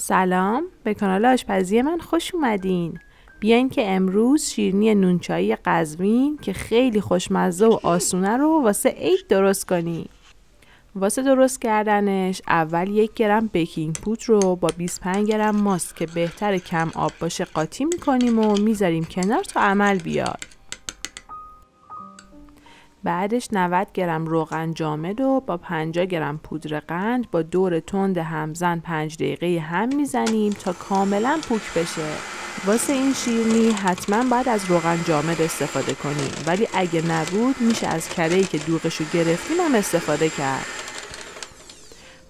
سلام، به کانال آشپزی من خوش اومدین. بیاین که امروز شیرینی نونچایی قزوین که خیلی خوشمزه و آسونه رو واسه عید درست کنیم. واسه درست کردنش اول 1 گرم بیکینگ پودر رو با 25 گرم ماست که بهتر کم آب باشه قاطی میکنیم و میذاریم کنار تا عمل بیاد. بعدش 90 گرم روغن جامد و با 50 گرم پودر قند با دور تند همزن 5 دقیقه هم میزنیم تا کاملا پوک بشه. واسه این شیرینی حتما باید از روغن جامد استفاده کنیم، ولی اگه نبود میشه از کره‌ای که دوغشو گرفتیم هم استفاده کرد.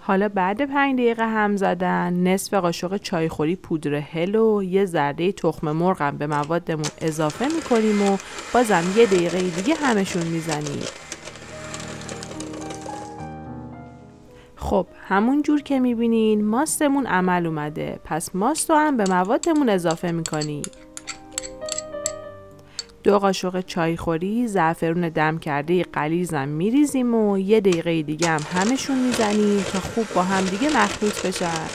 حالا بعد 5 دقیقه هم زدن نصف قاشق چایخوری پودر هل و 1 ذره تخم مرغ هم به موادمون اضافه میکنیم و بازم 1 دقیقه دیگه همشون میزنیم. خب همون جور که میبینین ماستمون عمل اومده، پس ماست رو هم به موادمون اضافه میکنیم. 2 قاشق چایخوری زعفرون دم کرده غلیظم میریزیم و 1 دقیقه دیگه هم همشون میزنیم تا خوب با هم دیگه مخلوط بشن.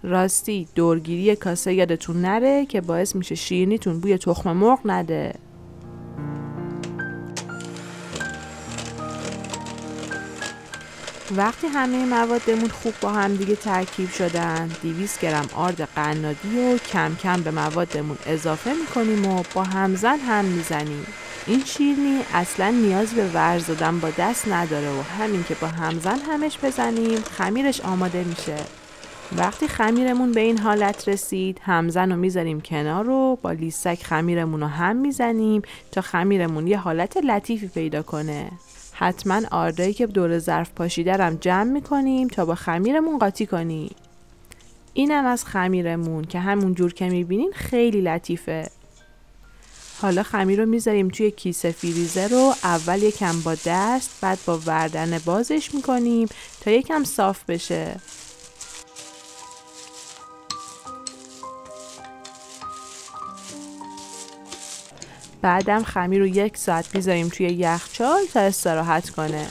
راستی دورگیری کاسه یادتون نره که باعث میشه شیرینیتون بوی تخم مرغ نده. وقتی همه موادمون خوب با هم دیگه ترکیب شدن 200 گرم آرد قنادی و کم کم به موادمون اضافه میکنیم و با همزن هم میزنیم. این شیرینی اصلا نیاز به ورز دادن با دست نداره و همین که با همزن همش بزنیم خمیرش آماده میشه. وقتی خمیرمون به این حالت رسید همزن رو میذاریم کنار و با لیستک خمیرمون رو هم میزنیم تا خمیرمون یه حالت لطیفی پیدا کنه. حتما آردایی که دور ظرف پاشیده رو جمع میکنیم تا با خمیرمون قاطی کنیم. اینم از خمیرمون که همون جور که میبینین خیلی لطیفه. حالا خمیر رو میذاریم توی کیسه فریزر رو اول یکم با دست بعد با وردن بازش میکنیم تا یکم صاف بشه. بعدم خمیر رو 1 ساعت میذاریم توی یخچال تا استراحت کنه.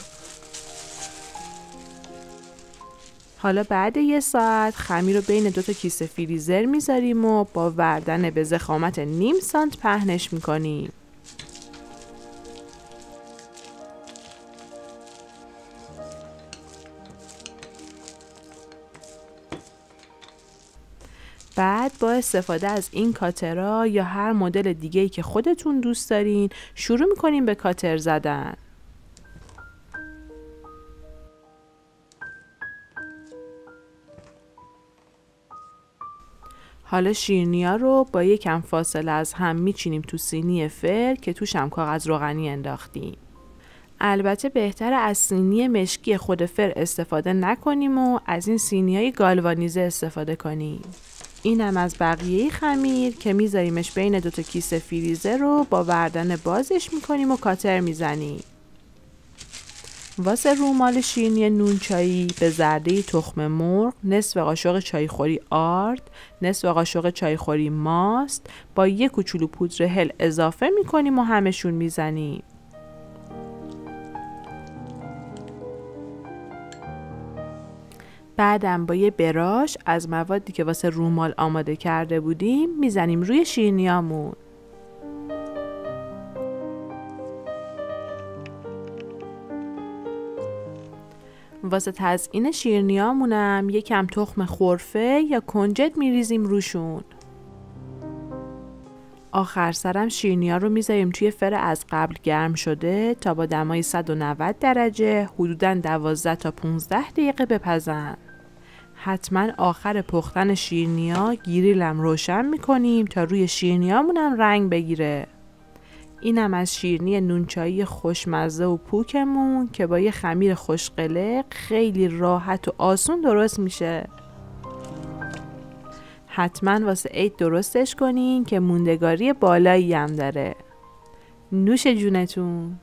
حالا بعد 1 ساعت خمیر رو بین 2 تا کیسه فریزر میذاریم و با وردن به ضخامت نیم سانت پهنش میکنیم. بعد با استفاده از این کاترها یا هر مدل دیگه‌ای که خودتون دوست دارین شروع میکنیم به کاتر زدن. حالا شیرینی‌ها رو با یکم فاصله از هم میچینیم تو سینی فر که توش هم کاغذ روغنی انداختیم. البته بهتره از سینی مشکی خود فر استفاده نکنیم و از این سینی‌های گالوانیزه استفاده کنیم. اینم از بقیه خمیر که میذاریمش بین 2 تا کیسه فریزر رو با وردن بازش میکنیم و کاتر میزنیم. واسه رومال شیرینی نونچایی به زرده تخم مرغ نصف قاشق چایخوری آرد، نصف قاشق چایخوری ماست با 1 کوچولو پودر هل اضافه میکنیم و همشون میزنیم. بعدم با یه براش از موادی که واسه رومال آماده کرده بودیم میزنیم روی شیرینیامون. واسه تزیین شیرینیامونم یکم تخم خرفه یا کنجد میریزیم روشون. آخر سرم شیرینی‌ها رو میذاریم توی فر از قبل گرم شده تا با دمای 190 درجه حدوداً 12 تا 15 دقیقه بپزن. حتما آخر پختن شیرینی‌ها گریلم روشن میکنیم تا روی شیرینی‌هامونم رنگ بگیره. اینم از شیرینی نونچایی خوشمزه و پوکمون که با یه خمیر خوشقلق خیلی راحت و آسون درست میشه. حتما واسه عید درستش کنین که موندگاری بالایی هم داره. نوش جونتون.